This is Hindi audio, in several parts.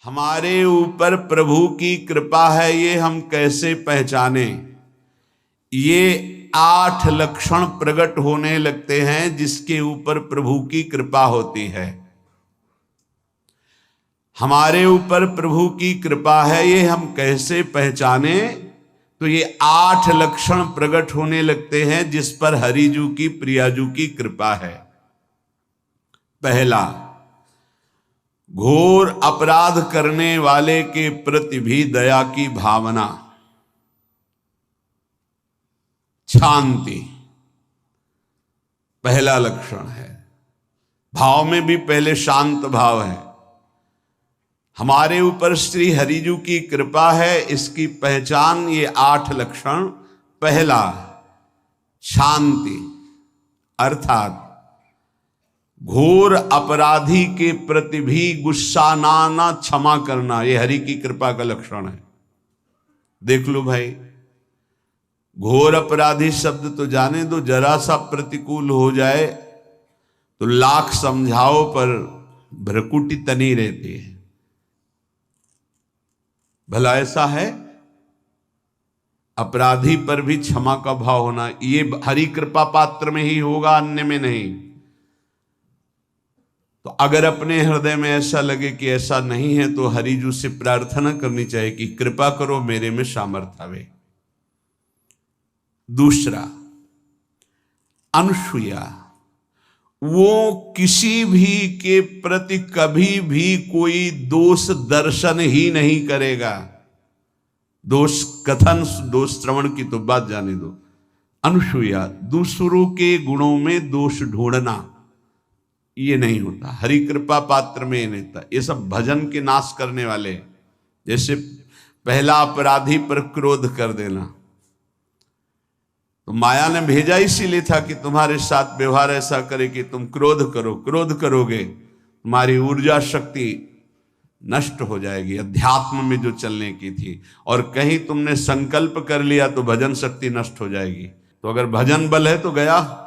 हमारे ऊपर प्रभु की कृपा है ये हम कैसे पहचाने। ये 8 लक्षण प्रकट होने लगते हैं जिसके ऊपर प्रभु की कृपा होती है। हमारे ऊपर प्रभु की कृपा है ये हम कैसे पहचाने, तो ये 8 लक्षण प्रकट होने लगते हैं जिस पर हरिजू की प्रियाजू की कृपा है। पहला, घोर अपराध करने वाले के प्रति भी दया की भावना, शांति पहला लक्षण है। भाव में भी पहले शांत भाव है। हमारे ऊपर श्री हरिजू की कृपा है, इसकी पहचान ये 8 लक्षण। पहला, शांति, अर्थात घोर अपराधी के प्रति भी गुस्सा ना क्षमा करना, ये हरि की कृपा का लक्षण है। देख लो भाई, घोर अपराधी शब्द तो जाने दो, जरा सा प्रतिकूल हो जाए तो लाख समझाओ पर भ्रकुटी तनी रहती है। भला ऐसा है? अपराधी पर भी क्षमा का भाव होना, ये हरि कृपा पात्र में ही होगा, अन्य में नहीं। तो अगर अपने हृदय में ऐसा लगे कि ऐसा नहीं है तो हरिजू से प्रार्थना करनी चाहिए कि कृपा करो, मेरे में सामर्थ्य आवे। दूसरा, अनुसूया, वो किसी भी के प्रति कभी भी कोई दोष दर्शन ही नहीं करेगा। दोष कथन, दोष श्रवण की तो बात जाने दो। अनुसूया, दूसरों के गुणों में दोष ढूंढना ये नहीं होता। हरि कृपा पात्र में ये नहीं होता। ये सब भजन के नाश करने वाले। जैसे पहला अपराधी पर क्रोध कर देना, तो माया ने भेजा इसीलिए था कि तुम्हारे साथ व्यवहार ऐसा करे कि तुम क्रोध करो। क्रोध करोगे तुम्हारी ऊर्जा शक्ति नष्ट हो जाएगी, अध्यात्म में जो चलने की थी। और कहीं तुमने संकल्प कर लिया तो भजन शक्ति नष्ट हो जाएगी। तो अगर भजन बल है तो गया,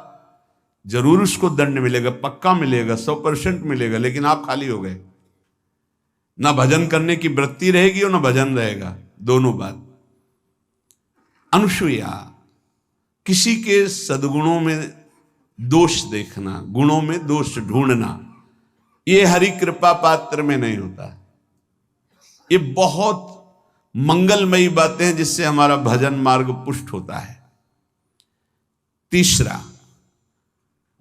जरूर उसको दंड मिलेगा, पक्का मिलेगा, 100% मिलेगा, लेकिन आप खाली हो गए। ना भजन करने की वृत्ति रहेगी और ना भजन रहेगा, दोनों बात। अनुसूया, किसी के सद्गुणों में दोष देखना, गुणों में दोष ढूंढना, ये हरि कृपा पात्र में नहीं होता। ये बहुत मंगलमयी बातें हैं जिससे हमारा भजन मार्ग पुष्ट होता है। तीसरा,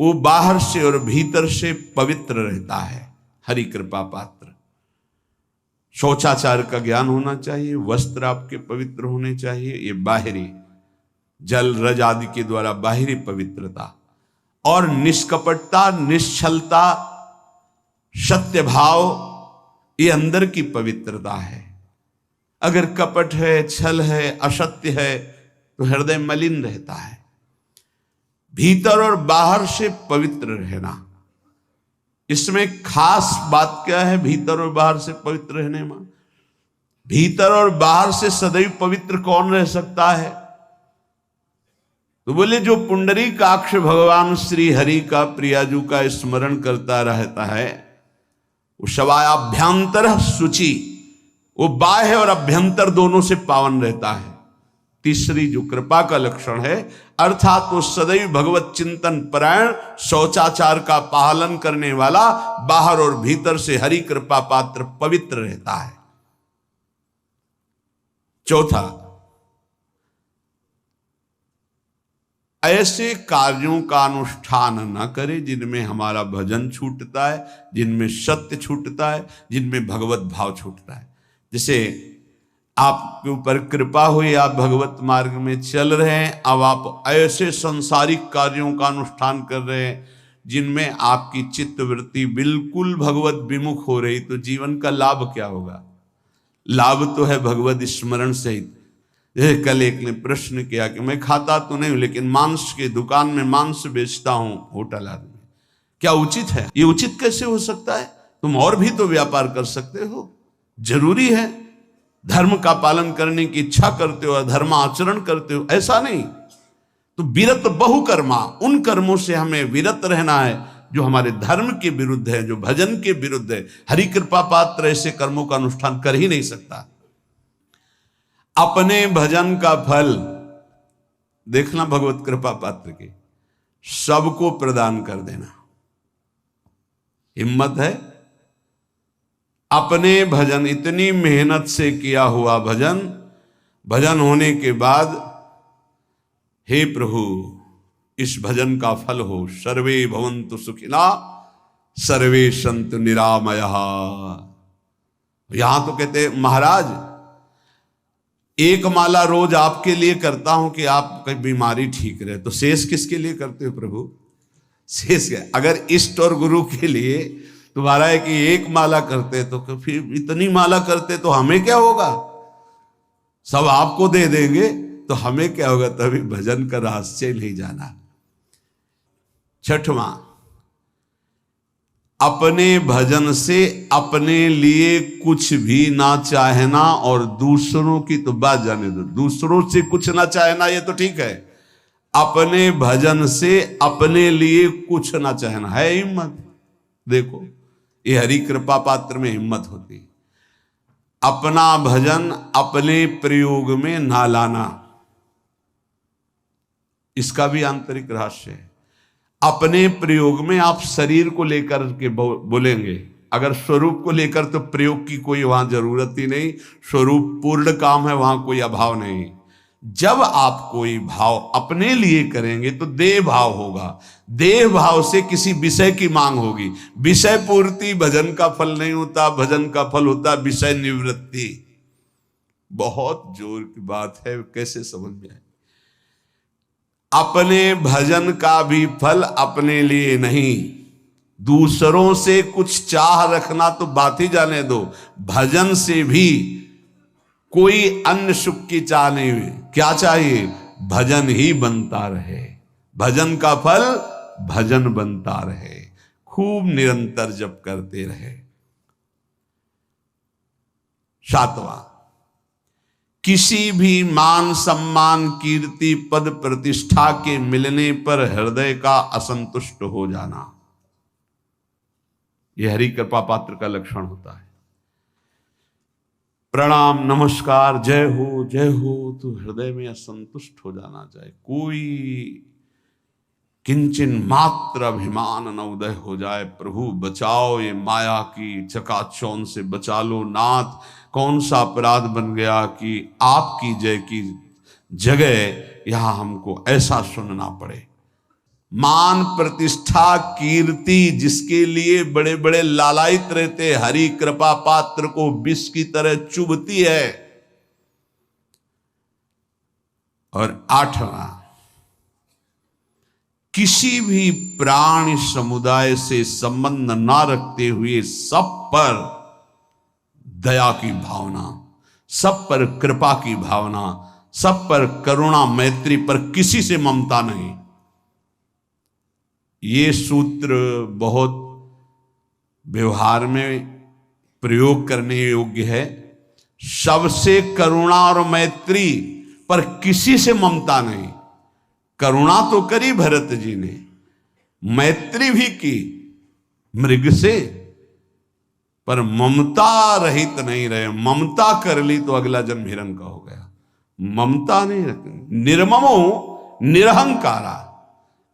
वो बाहर से और भीतर से पवित्र रहता है, हरि कृपा पात्र। शौचाचार का ज्ञान होना चाहिए, वस्त्र आपके पवित्र होने चाहिए, ये बाहरी जल रज आदि के द्वारा बाहरी पवित्रता। और निष्कपटता, निश्चलता, सत्य भाव, ये अंदर की पवित्रता है। अगर कपट है, छल है, असत्य है तो हृदय मलिन रहता है। भीतर और बाहर से पवित्र रहना, इसमें खास बात क्या है? भीतर और बाहर से पवित्र रहने में, भीतर और बाहर से सदैव पवित्र कौन रह सकता है? तो बोले जो पुंडरीकाक्ष भगवान श्री हरि का प्रियाजू का स्मरण करता रहता है, वो शवायाभ्यंतर शुचि, वो बाह्य और अभ्यंतर दोनों से पावन रहता है। तीसरी जो कृपा का लक्षण है, अर्थात वो सदैव भगवत चिंतन परायण, शौचाचार का पालन करने वाला, बाहर और भीतर से हरि कृपा पात्र पवित्र रहता है। चौथा, ऐसे कार्यों का अनुष्ठान न करे जिनमें हमारा भजन छूटता है, जिनमें सत्य छूटता है, जिनमें भगवत भाव छूटता है। जैसे आपके ऊपर कृपा हुई, आप भगवत मार्ग में चल रहे हैं, अब आप ऐसे संसारिक कार्यों का अनुष्ठान कर रहे हैं जिनमें आपकी चित्तवृत्ति बिल्कुल भगवत विमुख हो रही, तो जीवन का लाभ क्या होगा? लाभ तो है भगवत स्मरण सहित। कल एक ने प्रश्न किया कि मैं खाता तो नहीं हूं लेकिन मांस की दुकान में मांस बेचता हूं, होटल आदमी, क्या उचित है? ये उचित कैसे हो सकता है? तुम और भी तो व्यापार कर सकते हो। जरूरी है धर्म का पालन करने की इच्छा करते हो, धर्म आचरण करते हो, ऐसा नहीं। तो विरत बहुकर्मा, उन कर्मों से हमें विरत रहना है जो हमारे धर्म के विरुद्ध है, जो भजन के विरुद्ध है। हरि कृपा पात्र ऐसे कर्मों का अनुष्ठान कर ही नहीं सकता। अपने भजन का फल देखना भगवत कृपा पात्र के, सबको प्रदान कर देना। हिम्मत है? अपने भजन, इतनी मेहनत से किया हुआ भजन, भजन होने के बाद हे प्रभु इस भजन का फल हो, सर्वे भवन्तु सुखिना सर्वे सन्तु निरामयः। यहां तो कहते महाराज एक माला रोज आपके लिए करता हूं कि आपकी बीमारी ठीक रहे, तो शेष किसके लिए करते हो प्रभु? शेष क्या? अगर इष्ट और गुरु के लिए तुम्हारा है कि एक माला करते तो फिर इतनी माला करते तो हमें क्या होगा? सब आपको दे देंगे तो हमें क्या होगा? तभी भजन का रहस्य नहीं जाना। छठवां, अपने भजन से अपने लिए कुछ भी ना चाहना और दूसरों की तो बात जाने दो, दूसरों से कुछ ना चाहना ये तो ठीक है, अपने भजन से अपने लिए कुछ ना चाहना है हिम्मत। देखो ये हरि कृपा पात्र में हिम्मत होती है। अपना भजन अपने प्रयोग में ना लाना, इसका भी आंतरिक रहस्य है। अपने प्रयोग में आप शरीर को लेकर के बोलेंगे, अगर स्वरूप को लेकर तो प्रयोग की कोई वहां जरूरत ही नहीं, स्वरूप पूर्ण काम है, वहां कोई अभाव नहीं। जब आप कोई भाव अपने लिए करेंगे तो देह भाव होगा, देह भाव से किसी विषय की मांग होगी। विषय पूर्ति भजन का फल नहीं होता, भजन का फल होता विषय निवृत्ति। बहुत जोर की बात है, कैसे समझ में आए? अपने भजन का भी फल अपने लिए नहीं, दूसरों से कुछ चाह रखना तो बात ही जाने दो, भजन से भी कोई अन्य सुख की चाह नहीं हुई। क्या चाहिए? भजन ही बनता रहे, भजन का फल भजन बनता रहे, खूब निरंतर जप करते रहे। सातवां, किसी भी मान सम्मान कीर्ति पद प्रतिष्ठा के मिलने पर हृदय का असंतुष्ट हो जाना, यह हरि कृपा पात्र का लक्षण होता है। प्रणाम नमस्कार जय हो तो हृदय में असंतुष्ट हो जाना चाहिए। कोई किंचन मात्र अभिमान न उदय हो जाए। प्रभु बचाओ, ये माया की चकाचौंध से बचा लो नाथ। कौन सा अपराध बन गया कि आपकी जय की जगह यहां हमको ऐसा सुनना पड़े। मान प्रतिष्ठा कीर्ति जिसके लिए बड़े बड़े लालायित रहते, हरि कृपा पात्र को विष की तरह चुभती है। और आठवां, किसी भी प्राणी समुदाय से संबंध ना रखते हुए सब पर दया की भावना, सब पर कृपा की भावना, सब पर करुणा मैत्री, पर किसी से ममता नहीं। ये सूत्र बहुत व्यवहार में प्रयोग करने योग्य है। सबसे करुणा और मैत्री, पर किसी से ममता नहीं। करुणा तो करी भरत जी ने, मैत्री भी की मृग से, पर ममता रहित नहीं रहे। ममता कर ली तो अगला जन्म हिरण का हो गया। ममता नहीं रखनी। निर्ममो निरहंकारा,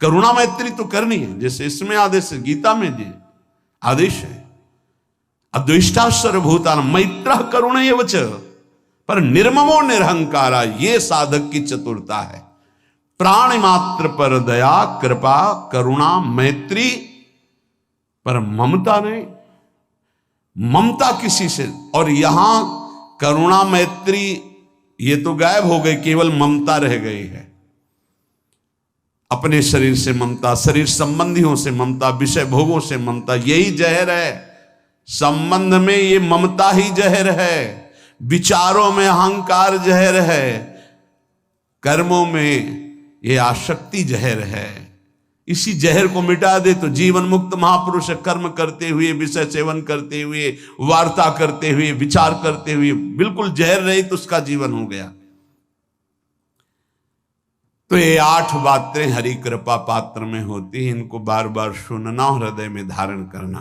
करुणा मैत्री तो करनी है, जैसे इसमें आदेश है, गीता में जी आदेश है, अद्वेष्टा सर्वभूतान मैत्र करुण एवच, पर निर्ममो निरहंकारा, ये साधक की चतुरता है। प्राण मात्र पर दया कृपा करुणा मैत्री, पर ममता नहीं। ममता किसी से, और यहां करुणा मैत्री ये तो गायब हो गई, केवल ममता रह गई है। अपने शरीर से ममता, शरीर संबंधियों से ममता, विषय भोगों से ममता, यही जहर है। संबंध में ये ममता ही जहर है, विचारों में अहंकार जहर है, कर्मों में ये आसक्ति जहर है। इसी जहर को मिटा दे तो जीवन मुक्त महापुरुष कर्म करते हुए, विषय सेवन करते हुए, वार्ता करते हुए, विचार करते हुए, बिल्कुल जहर रहित उसका जीवन हो गया। तो ये 8 बातें हरि कृपा पात्र में होती हैं, इनको बार बार सुनना और हृदय में धारण करना।